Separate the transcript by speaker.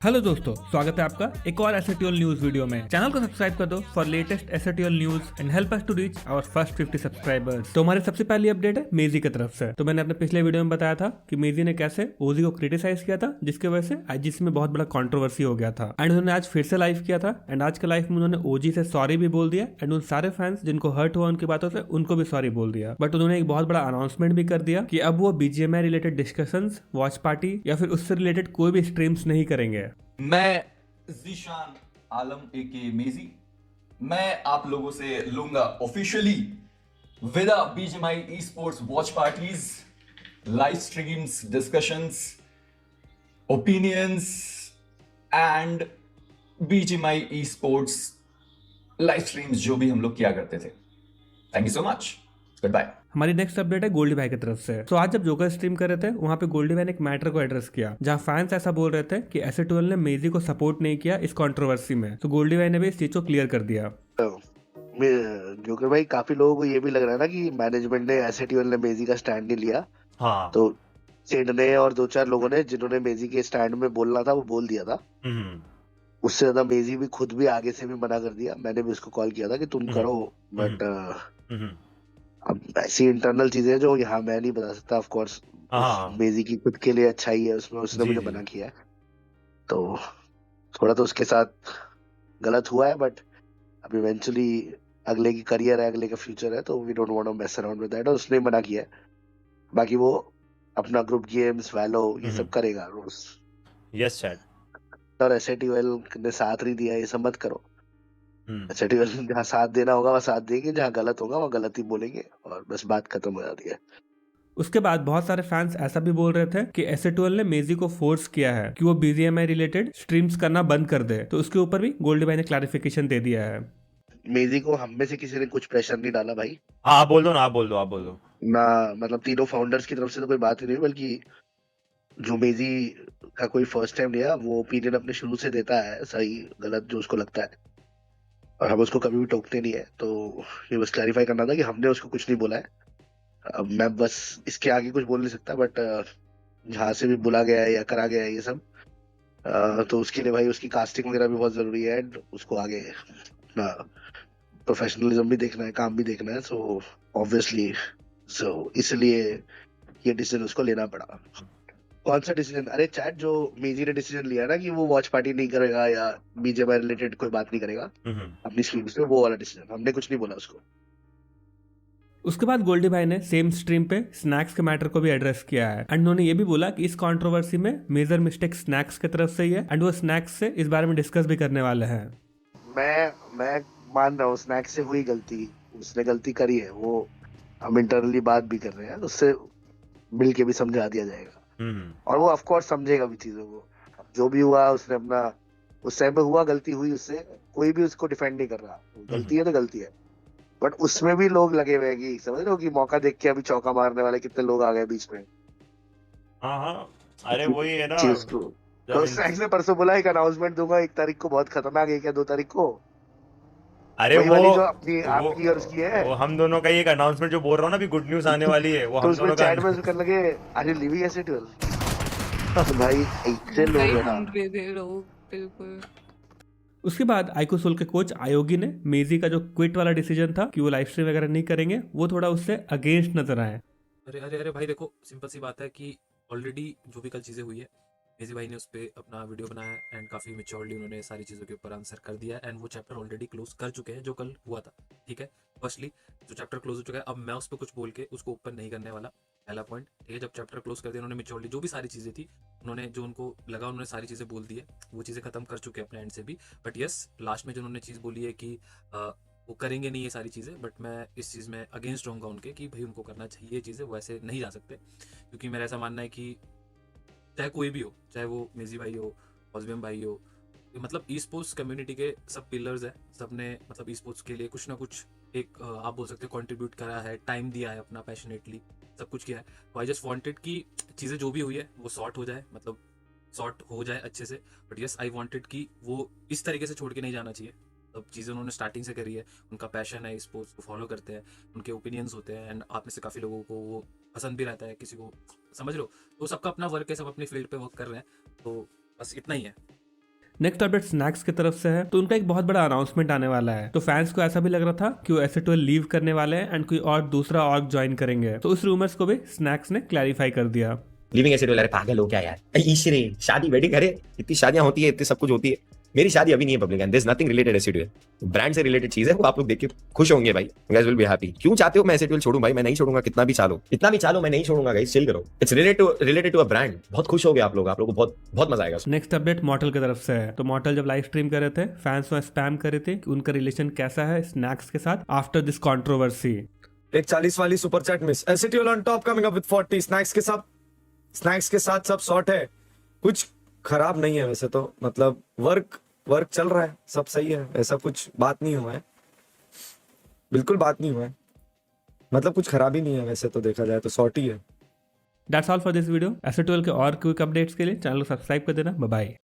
Speaker 1: Hello दोस्तों, स्वागत है आपका एक और एसएटीओल न्यूज वीडियो में। चैनल को सब्सक्राइब कर दो फॉर लेटेस्ट एसएटीओल news and help us to reach our first 50 subscribers. तो हमारी सबसे पहली अपडेट है मेजी की तरफ से। तो मैंने अपने पिछले वीडियो में बताया था कि मेजी ने कैसे ओजी को क्रिटिसाइज किया था, जिसकी वजह से आईजीसी में बहुत बड़ा कंट्रोवर्सी हो गया था। एंड उन्होंने आज फिर से लाइव किया था एंड आज के लाइव में उन्होंने ओजी से सॉरी भी बोल दिया एंड उन सारे फैंस जिनको हर्ट हुआ उनकी बातों से उनको भी सॉरी बोल दिया। बट उन्होंने एक बहुत बड़ा अनाउंसमेंट भी कर दिया कि अब वो BGMI related discussions, watch party या फिर उससे रिलेटेड कोई भी स्ट्रीम्स नहीं करेंगे।
Speaker 2: मैं ज़ीशान आलम एके मेजी, मैं आप लोगों से लूंगा ऑफिशियली विदा BGMI esports watch parties, live streams, discussions, opinions and BGMI esports live streams जो भी हम लोग किया करते थे। Thank you so much, good bye.
Speaker 1: हमारी नेक्स्ट अपडेट है गोल्डी भाई की तरफ से। तो आज जब जोकर स्ट्रीम कर रहे थे वहां पे गोल्डी भाई ने एक मैटर को एड्रेस किया जहां फैंस ऐसा बोल रहे थे कि एसए12 ने मेजी को सपोर्ट नहीं किया इस कंट्रोवर्सी में। तो गोल्डी भाई ने भी इस चीज को क्लियर कर दिया।
Speaker 3: जोकर भाई, काफी लोगों को ये भी लग रहा है ना कि मैनेजमेंट ने एसए12 ने मेजी का स्टैंड नहीं लिया।
Speaker 4: हाँ।
Speaker 3: तो सेड ने और दो चार लोगों ने जिन्होंने मेजी के स्टैंड में बोलना था वो बोल दिया था। उससे ज्यादा मेजी भी खुद भी आगे से भी मना कर दिया। मैंने भी उसको कॉल किया था कि तुम करो, बट अब ऐसी इंटरनल चीजें जो यहाँ मैं नहीं बता सकता। ऑफ कोर्स मेजी की खुद के लिए अच्छाई है उसमें, उसने मुझे मना किया है तो थोड़ा तो उसके साथ गलत हुआ है। बट अब इवेंचुअली अगले की करियर है, अगले का फ्यूचर है, तो we don't want to mess around with that. और उसने मना किया है। बाकी वो अपना ग्रुप गेम्स, वैलो ये सब करेगा रोज।
Speaker 4: Yes chat.
Speaker 3: और एसएटीएल ने साथ नहीं दिया, ये सब मत करो। एसएटीएल जहाँ साथ देना होगा वहाँ साथ देंगे, जहाँ गलत होगा वहाँ गलत ही बोलेंगे और बस बात खत्म हो जाती है।
Speaker 1: उसके बाद बहुत सारे फैंस ऐसा भी बोल रहे थे कि एसए12 ने मेजी को फोर्स किया है कि वो बीजीएमआई रिलेटेड स्ट्रीम्स करना बंद कर दे। तो उसके ऊपर भी गोल्डी भाई ने क्लैरिफिकेशन दे दिया है।
Speaker 3: मेजी को हम में से किसी ने कुछ प्रेशर नहीं डाला भाई।
Speaker 4: आप बोल दो ना, आप बोल दो
Speaker 3: ना, मतलब तीनों फाउंडर्स की तरफ से तो कोई बात ही नहीं, बल्कि जो मेजी का कोई फर्स्ट टाइम लिया वो ओपिनियन अपने शुरू से देता है, सही गलत जो उसको लगता है, और हम उसको कभी भी टोकते नहीं है। तो ये बस क्लैरिफाई करना था कि हमने उसको कुछ नहीं बोला है। अब मैं बस इसके आगे कुछ बोल नहीं सकता, बट जहाँ से भी बुला गया है या करा गया है ये सब, तो उसके लिए भाई उसकी कास्टिंग वगैरह भी बहुत जरूरी है एंड उसको आगे अपना प्रोफेशनलिज्म भी देखना है, काम भी देखना है। सो ऑब्वियसली इसलिए ये डिसीजन उसको लेना पड़ा। कौन सा डिसीजन? अरे चैट, जो मेजी ने डिसीजन लिया ना कि वो वॉच पार्टी नहीं करेगा या बीजेपी रिलेटेड कोई बात नहीं करेगा अपनी स्ट्रीम्स में, वो वाला डिसीजन हमने कुछ नहीं बोला उसको।
Speaker 1: उसके बाद गोल्डी भाई ने सेम स्ट्रीम पे स्नैक्स के मैटर को भी एड्रेस किया है एंड उन्होंने ये भी बोला कि इस कंट्रोवर्सी में मेजर मिस्टेक स्नैक्स की तरफ से ही है एंड वो स्नैक्स से इस बारे में डिस्कस भी करने वाले हैं।
Speaker 3: मैं मान रहा हूँ स्नैक्स से हुई गलती, उसने गलती करी है, वो हम इंटरनली बात भी कर रहे हैं, उससे मिल के भी समझा दिया जाएगा और वो ऑफ कोर्स समझेगा भी चीजों को। जो भी हुआ उसने अपना उस टाइम पे हुआ, गलती हुई उससे, कोई भी उसको डिफेंड नहीं कर रहा। गलती है तो गलती है, बट उसमें भी लोग लगे हुए हैं कि समझ रहे हो कि मौका देख के अभी चौका मारने वाले कितने लोग आ गए बीच में।
Speaker 4: हाँ, अरे वही है ना।
Speaker 3: चीज को तो स्नैक्स ने परसों बोला एक अनाउंसमेंट दूंगा 1 तारीख को, बहुत खतरनाक है क्या 2 तारीख को?
Speaker 4: अरे
Speaker 3: वही
Speaker 4: वो
Speaker 3: वाली जो अपनी आपकी और उसकी है,
Speaker 4: वो हम दोनों का एक अनाउंसमेंट जो बोल रहा हूँ ना, अभी गुड न्यूज आने वाली है, वो
Speaker 3: तो
Speaker 4: हम
Speaker 3: उसमें
Speaker 4: दोनों का
Speaker 3: चैट में उसको करने लगे आर यू लिविंग एसए12? तो भाई ऐसे लोग है ना।
Speaker 5: बिल्कुल।
Speaker 1: उसके बाद आइकोसोल के कोच आयोगी ने मेजी का जो क्विट वाला डिसीजन था कि वो लाइव स्ट्रीम वगैरह नहीं करेंगे, वो थोड़ा उससे अगेंस्ट नजर आए।
Speaker 5: अरे अरे अरे भाई देखो, सिंपल सी बात है कि ऑलरेडी जो भी कल चीज़ें हुई है, मेजी भाई ने उस पर अपना वीडियो बनाया एंड काफ़ी मेच्योरली उन्होंने सारी चीज़ों के ऊपर आंसर कर दिया एंड वो चैप्टर ऑलरेडी क्लोज कर चुके हैं जो कल हुआ था। ठीक है, फर्स्टली जो चैप्टर क्लोज हो चुका है, अब मैं उस पर कुछ बोल के उसको ओपन नहीं करने वाला, पहला पॉइंट। ठीक है, जब चैप्टर क्लोज कर दिया उन्होंने मेच्योरली जो भी सारी चीज़ें थी, उन्होंने जो उनको लगा उन्होंने सारी चीज़ें बोल दी है, वो चीज़ें खत्म कर चुके हैं अपने एंड से भी। बट यस, लास्ट में जो उन्होंने चीज़ बोली है कि वो करेंगे नहीं ये सारी चीज़ें, बट मैं इस चीज़ में अगेंस्ट रहूँगा उनके कि भाई उनको करना चाहिए ये चीज़ें, वो ऐसे नहीं जा सकते। क्योंकि मेरा ऐसा मानना है कि चाहे कोई भी हो, चाहे वो मेजी भाई हो, ऑज़बियम भाई हो, मतलब ई स्पोर्ट्स कम्युनिटी के सब पिलर्स है, सब ने मतलब ई स्पोर्ट्स के लिए कुछ ना कुछ एक आप बोल सकते हो कंट्रीब्यूट करा है, टाइम दिया है अपना, पैशनेटली सब कुछ किया है। तो आई जस्ट वांटेड कि चीज़ें जो भी हुई है वो सॉर्ट हो जाए, मतलब सॉर्ट हो जाए अच्छे से। बट यस, आई वांटेड कि वो इस तरीके से छोड़ के नहीं जाना चाहिए। अब चीज़ें उन्होंने स्टार्टिंग से करी है, उनका पैशन है, स्पोर्ट्स को फॉलो करते हैं, उनके ओपिनियंस होते हैं एंड आप में से काफ़ी लोगों को वो पसंद भी रहता है, किसी को समझ लो। तो सबका अपना वर्क है, सब अपनी फील्ड पे वर्क कर रहे हैं, तो बस इतना ही है।
Speaker 1: नेक्स्ट अपडेट स्नैक्स की तरफ से है। तो उनका एक बहुत बड़ा अनाउंसमेंट आने वाला है। तो फैंस को ऐसा भी लग रहा था कि वो एसेट लीव करने वाले हैं एंड कोई और दूसरा ऑर्ग ज्वाइन करेंगे। तो उस रूमर्स को भी स्नैक्स ने क्लैरिफाई कर दिया।
Speaker 6: लिविंग एसिड वाले पागल हो क्या यार, ईश्वरी शादी वेडिंग, अरे इतनी शादियां होती है, इतनी सब कुछ होती है। मेरी शादी अभी नहीं है public and there is nothing related acid brand से रिलेटेड चीज है, वो आप लोग देख के खुश होंगे भाई, you guys will be happy. क्यों चाहते हो मैं एसिड छोड़ूं भाई? मैं नहीं छोड़ूंगा, कितना भी चालो मैं नहीं छोड़ूंगा गाइस, चिल करो। It's related to a brand. बहुत खुश हो गए आप लोग को बहुत मजा आएगा।
Speaker 1: नेक्स्ट अपडेट मॉर्टल की तरफ से है। तो मॉर्टल जब लाइव स्ट्रीम कर रहे थे, फैंस वहाँ स्पैम कर रहे थे कि उनका रिलेशन कैसा है स्नैक्स के साथ आफ्टर दिस कंट्रोवर्सी।
Speaker 7: एक 40 वाली सुपर चैट मिस, एसिटियोल on top coming up with 40, snacks के साथ सब सॉर्ट है, कुछ खराब नहीं है वैसे तो, मतलब वर्क चल रहा है, सब सही है, ऐसा कुछ बात नहीं हुआ है, बिल्कुल बात नहीं हुआ है, मतलब कुछ खराबी नहीं है वैसे तो, देखा जाए तो सॉर्ट ही है।
Speaker 1: That's all for this video. एसेटोल के और क्विक अपडेट्स के लिए चैनल को सब्सक्राइब कर देना। Bye bye.